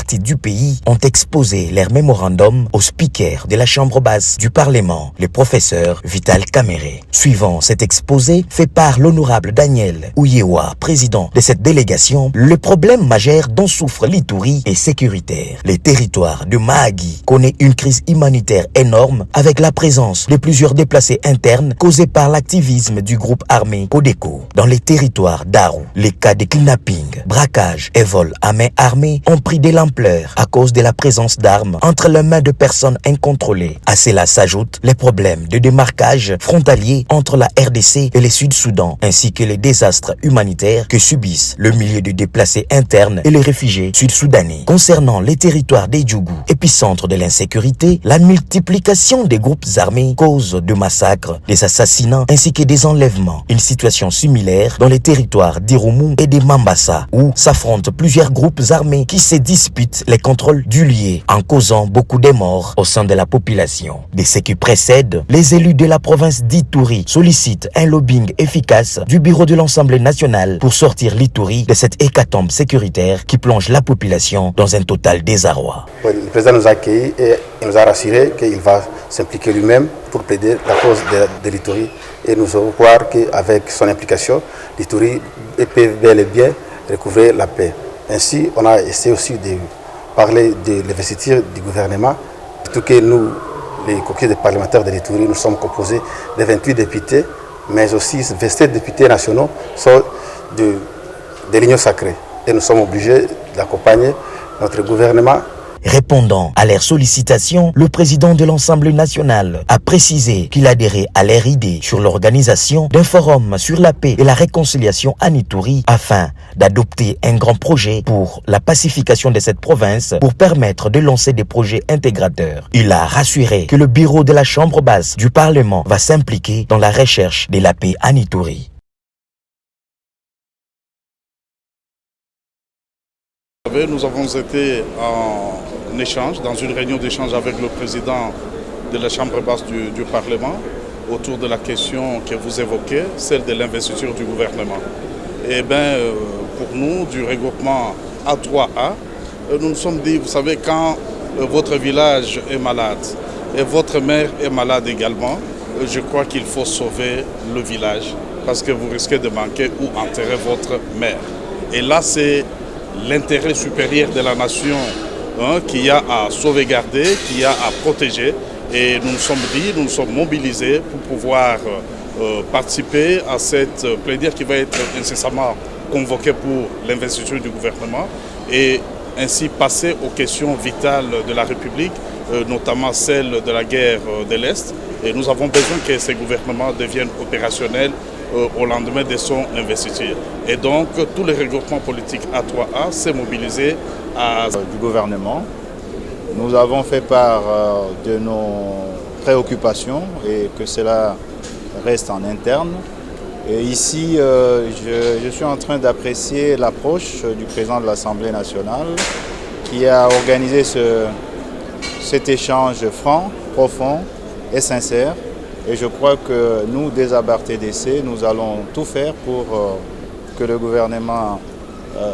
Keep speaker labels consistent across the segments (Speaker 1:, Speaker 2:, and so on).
Speaker 1: parties du pays ont exposé leur mémorandum au speaker de la chambre basse du Parlement, le professeur Vital Kamerhe. Suivant cet exposé fait par l'honorable Daniel Ouyewa, président de cette délégation, le problème majeur dont souffre l'Ituri est sécuritaire. Le territoire de Mahagi connaît une crise humanitaire énorme avec la présence de plusieurs déplacés internes causés par l'activisme du groupe armé Codeco. Dans les territoires d'Aru, les cas de kidnapping, braquage et vol à main armée ont pris de l'ampleur à cause de la présence d'armes entre les mains de personnes incontrôlées. À cela s'ajoutent les problèmes de démarquage frontalier entre la RDC et le Sud-Soudan, ainsi que les désastres humanitaires que subissent le milieu de déplacés internes et les réfugiés sud-soudanais. Concernant les territoires des Djougou, épicentre de l'insécurité, la multiplication des groupes armés cause de massacres, des assassinats ainsi que des enlèvements. Une situation similaire dans les territoires d'Irumu et de Mambasa, où s'affrontent plusieurs groupes armés qui se disputent les contrôles du lieu, en causant beaucoup de morts au sein de la population. De ce qui précède, les élus de la province d'Ituri sollicitent un lobbying efficace du bureau de l'Assemblée nationale pour sortir l'Ituri de cette hécatombe sécuritaire qui plonge la population dans un total désarroi.
Speaker 2: Le président nous a accueillis et il nous a rassuré qu'il va s'impliquer lui-même pour plaider la cause de l'Ituri. Et nous allons voir qu'avec son implication, l'Ituri peut bel et bien recouvrir la paix. Ainsi, on a essayé aussi de parler de l'investiture du gouvernement, surtout que nous, les coquilles des parlementaires de l'Ituri, nous sommes composés de 28 députés, mais aussi 27 députés nationaux sont de l'Union sacrée. Et nous sommes obligés d'accompagner notre gouvernement.
Speaker 1: Répondant à leurs sollicitations, le président de l'Assemblée nationale a précisé qu'il adhérait à leur idée sur l'organisation d'un forum sur la paix et la réconciliation en Ituri afin d'adopter un grand projet pour la pacification de cette province pour permettre de lancer des projets intégrateurs. Il a rassuré que le bureau de la chambre basse du Parlement va s'impliquer dans la recherche de la paix en Ituri.
Speaker 3: Nous avons été en échange, dans une réunion d'échange avec le président de la Chambre basse du Parlement autour de la question que vous évoquez, celle de l'investiture du gouvernement. Et bien, pour nous, du regroupement A3A, nous nous sommes dit, vous savez, quand votre village est malade et votre maire est malade également, je crois qu'il faut sauver le village parce que vous risquez de manquer ou enterrer votre maire. Et là, c'est l'intérêt supérieur de la nation qu'il y a à sauvegarder, qu'il y a à protéger. Et nous nous sommes dit, nous nous sommes mobilisés pour pouvoir participer à cette plénière qui va être incessamment convoquée pour l'investiture du gouvernement et ainsi passer aux questions vitales de la République, notamment celle de la guerre de l'Est. Et nous avons besoin que ces gouvernements deviennent opérationnels au lendemain de son investiture. Et donc, tous les regroupements politiques A3A s'est mobilisé
Speaker 4: du gouvernement. Nous avons fait part de nos préoccupations et que cela reste en interne. Et ici, je suis en train d'apprécier l'approche du président de l'Assemblée nationale qui a organisé cet échange franc, profond et sincère. Et je crois que nous, des ABAR-TDC, nous allons tout faire pour que le gouvernement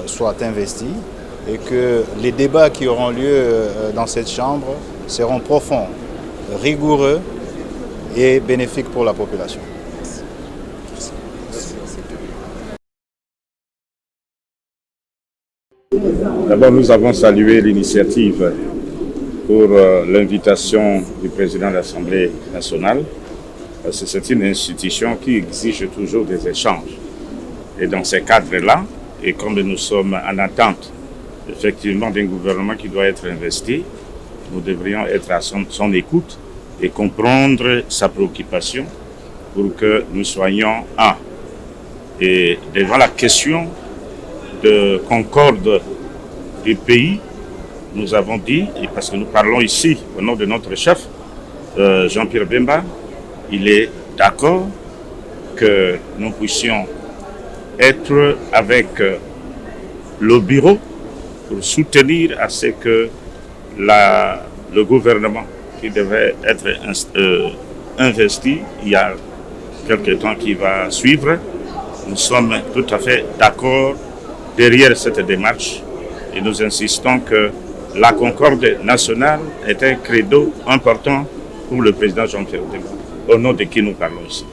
Speaker 4: soit investi et que les débats qui auront lieu dans cette Chambre seront profonds, rigoureux et bénéfiques pour la population.
Speaker 5: D'abord, nous avons salué l'initiative pour l'invitation du président de l'Assemblée nationale. C'est une institution qui exige toujours des échanges. Et dans ces cadres-là, et comme nous sommes en attente effectivement d'un gouvernement qui doit être investi, nous devrions être à son écoute et comprendre sa préoccupation pour que nous soyons un. Et devant la question de concorde du pays, nous avons dit, et parce que nous parlons ici au nom de notre chef, Jean-Pierre Bemba, il est d'accord que nous puissions être avec le bureau pour soutenir à ce que le gouvernement qui devait être investi il y a quelques temps qui va suivre, nous sommes tout à fait d'accord derrière cette démarche et nous insistons que la concorde nationale est un credo important pour le président Jean-Pierre Bemba, au nom de qui nous parlons ici.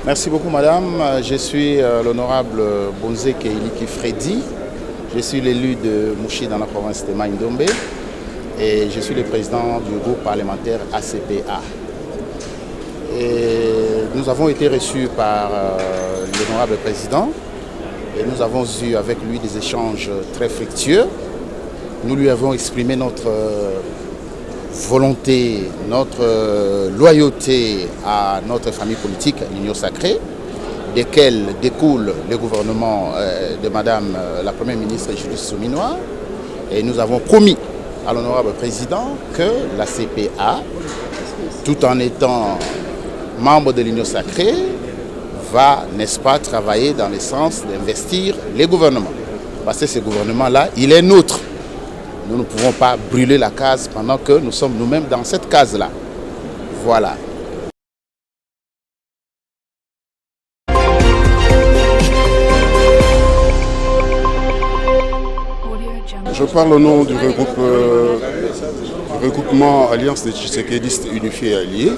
Speaker 6: Merci beaucoup madame, je suis l'honorable Bonze Keiliki Freddy, je suis l'élu de Mouchi dans la province de Maïndombe et je suis le président du groupe parlementaire ACPA. Et nous avons été reçus par l'honorable président et nous avons eu avec lui des échanges très fructueux. Nous lui avons exprimé notre volonté, notre loyauté à notre famille politique, l'Union Sacrée, desquelles découle le gouvernement de Madame la Première ministre Judith Suminwa. Et nous avons promis à l'honorable président que la CPA, tout en étant membre de l'Union Sacrée, va, n'est-ce pas, travailler dans le sens d'investir les gouvernements. Parce que ce gouvernement-là, il est nôtre. Nous ne pouvons pas brûler la case pendant que nous sommes nous-mêmes dans cette case-là. Voilà.
Speaker 7: Je parle au nom du regroupement Alliance des Tshisekédistes Unifiés et Alliés.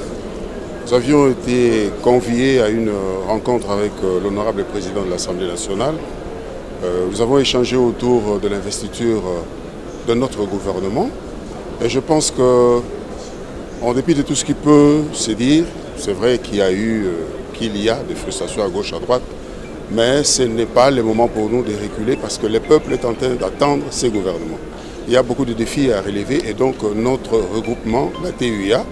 Speaker 7: Nous avions été conviés à une rencontre avec l'honorable président de l'Assemblée nationale. Nous avons échangé autour de l'investiture de notre gouvernement. Et je pense que, en dépit de tout ce qui peut se dire, c'est vrai qu'il y a des frustrations à gauche, à droite, mais ce n'est pas le moment pour nous de reculer parce que le peuple est en train d'attendre ces gouvernements. Il y a beaucoup de défis à relever et donc notre regroupement, la TUIA,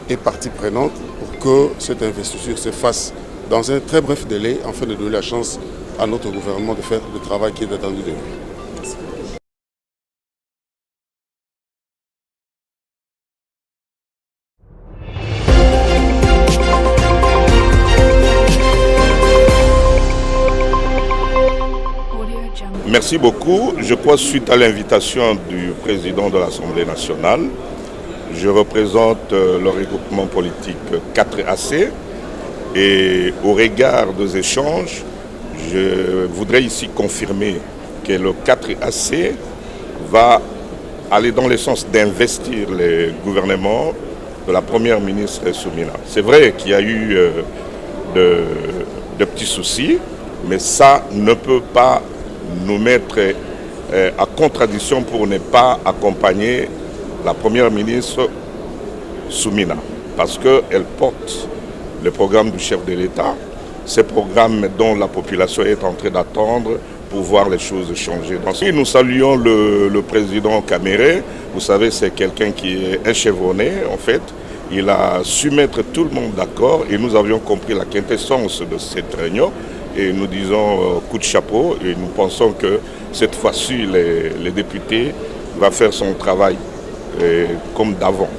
Speaker 7: est partie prenante pour que cette investiture se fasse dans un très bref délai afin de donner la chance à notre gouvernement de faire le travail qui est attendu de lui.
Speaker 5: Merci beaucoup. Je crois suite à l'invitation du président de l'Assemblée nationale, je représente le regroupement politique 4AC et au regard des échanges, je voudrais ici confirmer que le 4AC va aller dans le sens d'investir le gouvernement de la première ministre Soumina. C'est vrai qu'il y a eu de petits soucis, mais ça ne peut pas nous mettre à contradiction pour ne pas accompagner la première ministre Soumina, parce qu'elle porte le programme du chef de l'État, ce programme dont la population est en train d'attendre pour voir les choses changer. Et nous saluons le président Kamere. Vous savez, c'est quelqu'un qui est échevronné en fait. Il a su mettre tout le monde d'accord et nous avions compris la quintessence de cette réunion. Et nous disons coup de chapeau et nous pensons que cette fois-ci, les députés vont faire son travail comme d'avant.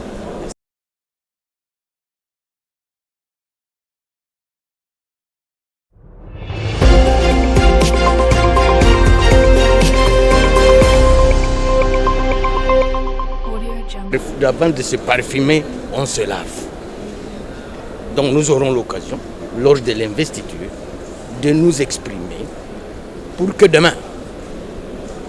Speaker 8: Avant de se parfumer, on se lave. Donc nous aurons l'occasion, lors de l'investiture, de nous exprimer pour que demain,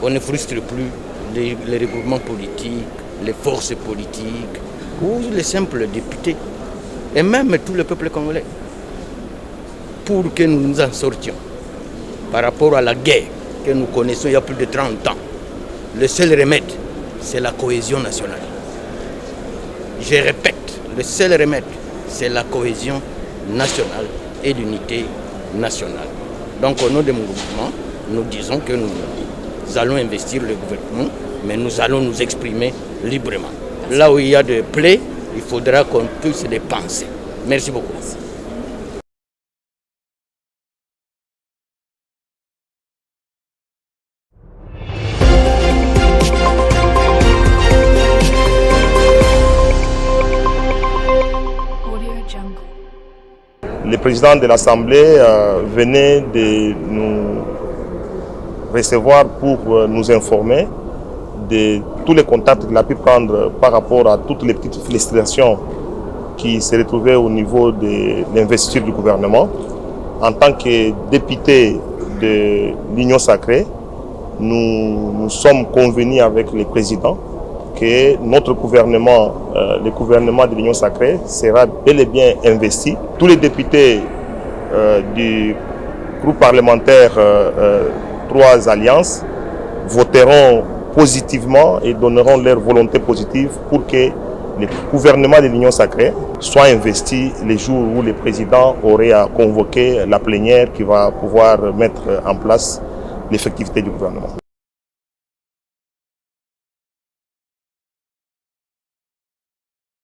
Speaker 8: on ne frustre plus les regroupements politiques, les forces politiques ou les simples députés et même tout le peuple congolais pour que nous nous en sortions par rapport à la guerre que nous connaissons il y a plus de 30 ans. Le seul remède, c'est la cohésion nationale. Je répète, le seul remède, c'est la cohésion nationale et l'unité nationale. Donc au nom de mon gouvernement, nous disons que nous allons investir le gouvernement, mais nous allons nous exprimer librement. Là où il y a des plaies, il faudra qu'on puisse les penser. Merci beaucoup.
Speaker 9: Le président de l'Assemblée venait de nous recevoir pour nous informer de tous les contacts qu'il a pu prendre par rapport à toutes les petites félicitations qui se retrouvaient au niveau de l'investiture du gouvernement. En tant que député de l'Union sacrée, nous sommes convenus avec le président que notre gouvernement, le gouvernement de l'Union sacrée, sera bel et bien investi. Tous les députés du groupe parlementaire 3 Alliances voteront positivement et donneront leur volonté positive pour que le gouvernement de l'Union sacrée soit investi les jours où le président aurait à convoquer la plénière qui va pouvoir mettre en place l'effectivité du gouvernement.